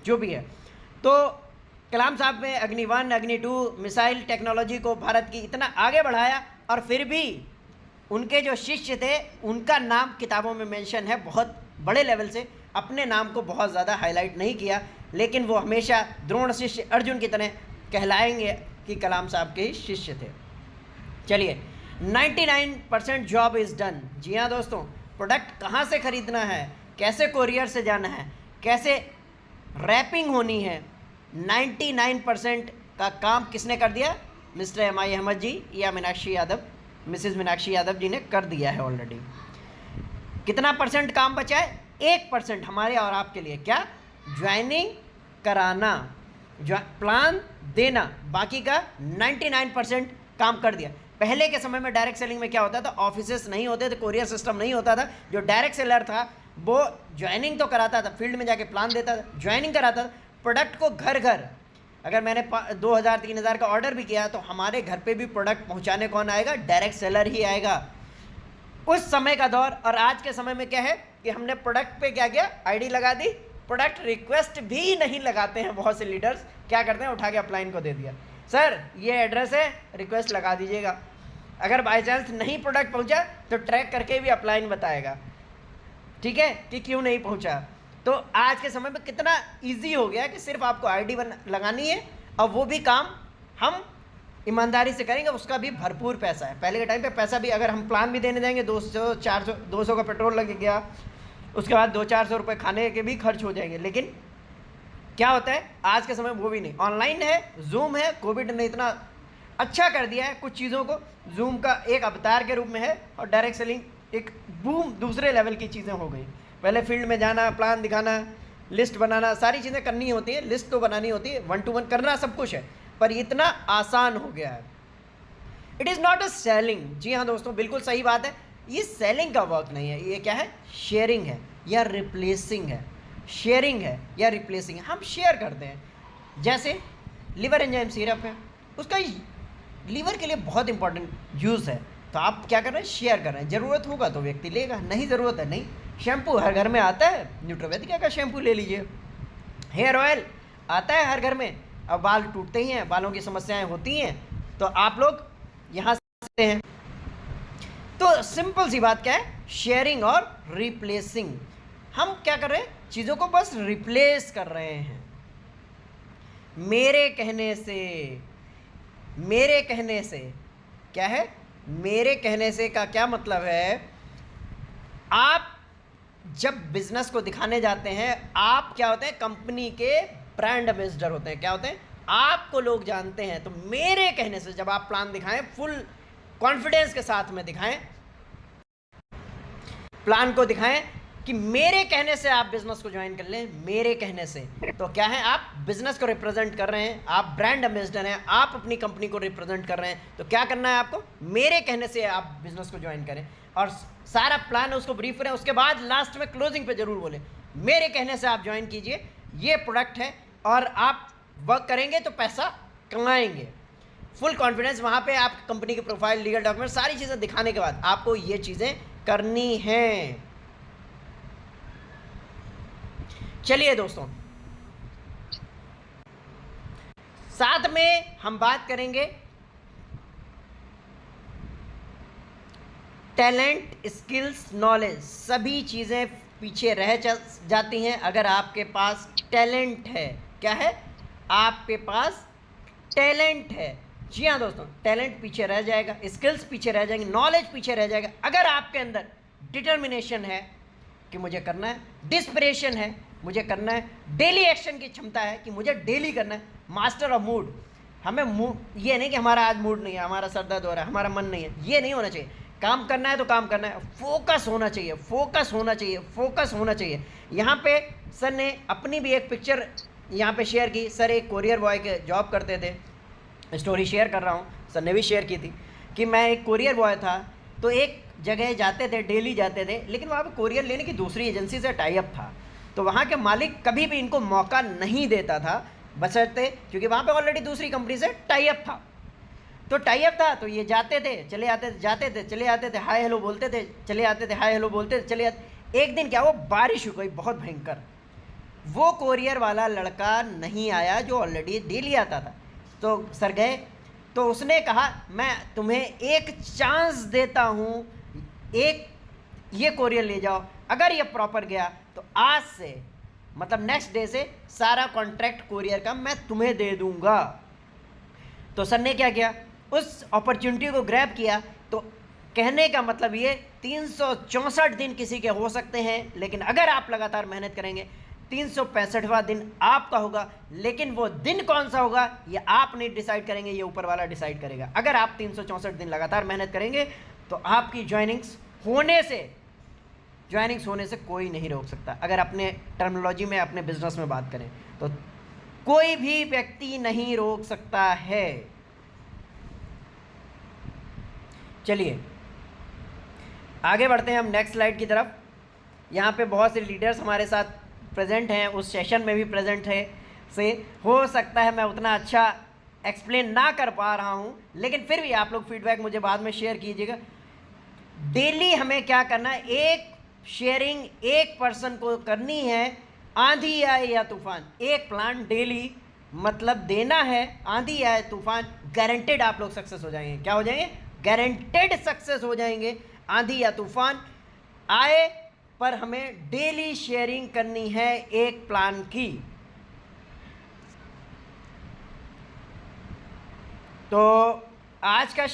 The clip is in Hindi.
जो भी है। तो कलाम साहब ने अग्नि 1 अग्नि 2 मिसाइल टेक्नोलॉजी को भारत की इतना आगे बढ़ाया, और फिर भी उनके जो शिष्य थे उनका नाम किताबों में मेंशन है बहुत बड़े लेवल से, अपने नाम को बहुत ज़्यादा हाईलाइट नहीं किया, लेकिन वो हमेशा द्रोण शिष्य अर्जुन की तरह कहलाएंगे कि कलाम साहब के ही शिष्य थे। चलिए, 99% जॉब इज़ डन। जी हाँ दोस्तों, प्रोडक्ट कहाँ से खरीदना है, कैसे कोरियर से जाना है, कैसे रैपिंग होनी है, 99% का काम किसने कर दिया? Mister MI. अहमद जी या मीनाक्षी यादव, मिसेस मीनाक्षी यादव जी ने कर दिया है ऑलरेडी। कितना परसेंट काम बचा है? 1% हमारे और आपके लिए। क्या? ज्वाइनिंग कराना, प्लान देना, बाकी का 99% काम कर दिया। पहले के समय में डायरेक्ट सेलिंग में क्या होता था? ऑफिसेस नहीं होते थे, कोरियर सिस्टम नहीं होता था। जो डायरेक्ट सेलर था वो ज्वाइनिंग तो कराता था, फील्ड में जाके प्लान देता था, ज्वाइनिंग कराता था, प्रोडक्ट को घर घर, अगर मैंने 2000-3000 का ऑर्डर भी किया तो हमारे घर पे भी प्रोडक्ट पहुंचाने कौन आएगा? डायरेक्ट सेलर ही आएगा। उस समय का दौर और आज के समय में क्या है कि हमने प्रोडक्ट पे क्या किया? आईडी लगा दी, प्रोडक्ट रिक्वेस्ट भी नहीं लगाते हैं बहुत से लीडर्स। क्या करते हैं? उठा के अपलाइन को दे दिया, सर ये एड्रेस है, रिक्वेस्ट लगा दीजिएगा। अगर बाई चांस नहीं प्रोडक्ट पहुंचा तो ट्रैक करके भी अपलाइन बताएगा, ठीक है, कि क्यों नहीं पहुंचा। तो आज के समय में कितना इजी हो गया कि सिर्फ आपको आईडी लगानी है, और वो भी काम हम ईमानदारी से करेंगे, उसका भी भरपूर पैसा है। पहले के टाइम पे पैसा भी, अगर हम प्लान भी देने जाएंगे 200 का पेट्रोल लग गया, उसके बाद 200-400 रुपये खाने के भी खर्च हो जाएंगे। लेकिन क्या होता है आज के समय वो भी नहीं, ऑनलाइन है, जूम है, कोविड ने इतना अच्छा कर दिया है कुछ चीज़ों को, जूम का एक अवतार के रूप में है, और डायरेक्ट सेलिंग एक बूम दूसरे लेवल की चीज़ें हो गई। पहले फील्ड में जाना, प्लान दिखाना, लिस्ट बनाना, सारी चीज़ें करनी होती है, लिस्ट तो बनानी होती है, 1 to 1 करना सब कुछ है, पर इतना आसान हो गया है। It is not a selling. जी हाँ दोस्तों, बिल्कुल सही बात है, ये सेलिंग का वर्क नहीं है, ये क्या है? शेयरिंग है या रिप्लेसिंग है। शेयरिंग है या रिप्लेसिंग है, हम शेयर करते हैं। जैसे लिवर एंजाइम सिरप है, उसका लीवर के लिए बहुत इंपॉर्टेंट यूज़ है, तो आप क्या कर रहे हैं? शेयर कर रहे हैं। ज़रूरत होगा तो व्यक्ति लेगा, नहीं ज़रूरत है नहीं। शैम्पू हर घर में आता है, न्यूट्रोवेदिका का शैम्पू ले लीजिए। हेयर ऑयल आता है हर घर में, अब बाल टूटते ही हैं, बालों की समस्याएं होती हैं, तो आप लोग यहाँ से हैं। तो सिंपल सी बात क्या है? शेयरिंग और रिप्लेसिंग। हम क्या कर रहे हैं? चीज़ों को बस रिप्लेस कर रहे हैं। मेरे कहने से, मेरे कहने से क्या है? मेरे कहने से का क्या मतलब है? आप जब बिजनेस को दिखाने जाते हैं, आप क्या होते हैं? कंपनी के ब्रांड एम्बेसडर होते हैं। क्या होते हैं? आपको लोग जानते हैं। तो मेरे कहने से जब आप प्लान दिखाएं, फुल कॉन्फिडेंस के साथ में दिखाएं, प्लान को दिखाएं कि मेरे कहने से आप बिजनेस को ज्वाइन कर लें, मेरे कहने से, तो क्या है? आप बिजनेस को रिप्रेजेंट कर रहे हैं, आप ब्रांड एम्बेसडर हैं, आप अपनी कंपनी को रिप्रेजेंट कर रहे हैं। तो क्या करना है आपको? मेरे कहने से आप बिजनेस को ज्वाइन करें, और सारा प्लान है उसको ब्रीफ करें, उसके बाद लास्ट में क्लोजिंग पे जरूर बोलें मेरे कहने से आप ज्वाइन कीजिए, ये प्रोडक्ट है और आप वर्क करेंगे तो पैसा कमाएंगे। फुल कॉन्फिडेंस, वहाँ पे आप कंपनी की प्रोफाइल, लीगल डॉक्यूमेंट, सारी चीज़ें दिखाने के बाद आपको ये चीज़ें करनी हैं। चलिए दोस्तों, साथ में हम बात करेंगे टैलेंट, स्किल्स, नॉलेज। सभी चीज़ें पीछे रह जाती हैं अगर आपके पास टैलेंट है। क्या है? आपके पास टैलेंट है। जी हाँ दोस्तों, टैलेंट पीछे रह जाएगा, स्किल्स पीछे रह जाएंगे, नॉलेज पीछे रह जाएगा। अगर आपके अंदर डिटर्मिनेशन है कि मुझे करना है, डिस्परेशन है मुझे करना है, डेली एक्शन की क्षमता है कि मुझे डेली करना है, मास्टर ऑफ मूड। हमें ये नहीं कि हमारा आज मूड नहीं है, हमारा सर दर्द हो रहा है, हमारा मन नहीं है, ये नहीं होना चाहिए। काम करना है तो काम करना है, फोकस होना चाहिए, फोकस होना चाहिए, फोकस होना चाहिए। यहाँ पे सर ने अपनी भी एक पिक्चर यहाँ पे शेयर की। सर एक कोरियर बॉय के जॉब करते थे, स्टोरी शेयर कर रहा हूँ, सर ने भी शेयर की थी कि मैं एक कोरियर बॉय था, तो एक जगह जाते थे, डेली जाते थे, लेकिन वहाँ पे कोरियर लेने की दूसरी एजेंसी से टाई अप था, तो वहाँ के मालिक कभी भी इनको मौका नहीं देता था, बशर्ते क्योंकि वहाँ पे ऑलरेडी दूसरी कंपनी से टाई अप था। तो टाई अप था तो ये जाते थे, चले आते थे, जाते थे, चले आते थे, हाय हेलो बोलते थे, चले आते थे, हाय हेलो बोलते थे, चले आते। एक दिन क्या हुआ, बारिश हो गई बहुत भयंकर, वो कोरियर वाला लड़का नहीं आया जो ऑलरेडी डेली आता था। तो सर गए, तो उसने कहा मैं तुम्हें एक चांस देता हूँ, एक ये कोरियर ले जाओ, अगर ये प्रॉपर गया तो आज से मतलब नेक्स्ट डे से सारा कॉन्ट्रैक्ट कोरियर का मैं तुम्हें दे दूंगा। तो सर ने क्या किया, उस अपॉर्चुनिटी को ग्रैब किया। तो कहने का मतलब ये 364 दिन किसी के हो सकते हैं, लेकिन अगर आप लगातार मेहनत करेंगे 365वां दिन आपका होगा। लेकिन वो दिन कौन सा होगा ये आप नहीं डिसाइड करेंगे, ये ऊपर वाला डिसाइड करेगा। अगर आप 364 दिन लगातार मेहनत करेंगे तो आपकी ज्वाइनिंग्स होने से कोई नहीं रोक सकता। अगर अपने टर्मिनोलॉजी में, अपने बिजनेस में बात करें तो कोई भी व्यक्ति नहीं रोक सकता है। चलिए आगे बढ़ते हैं हम नेक्स्ट स्लाइड की तरफ। यहाँ पे बहुत से लीडर्स हमारे साथ प्रेजेंट हैं, उस सेशन में भी प्रेजेंट है। से हो सकता है मैं उतना अच्छा एक्सप्लेन ना कर पा रहा हूँ, लेकिन फिर भी आप लोग फीडबैक मुझे बाद में शेयर कीजिएगा। डेली हमें क्या करना है, एक शेयरिंग एक पर्सन को करनी है, आंधी आए या तूफान, एक प्लान डेली मतलब देना है। आंधी आए तूफान गारंटेड आप लोग सक्सेस हो जाएंगे। क्या हो जाएंगे, गारंटेड सक्सेस हो जाएंगे। आंधी या तूफान आए पर हमें डेली शेयरिंग करनी है एक प्लान की। तो आज का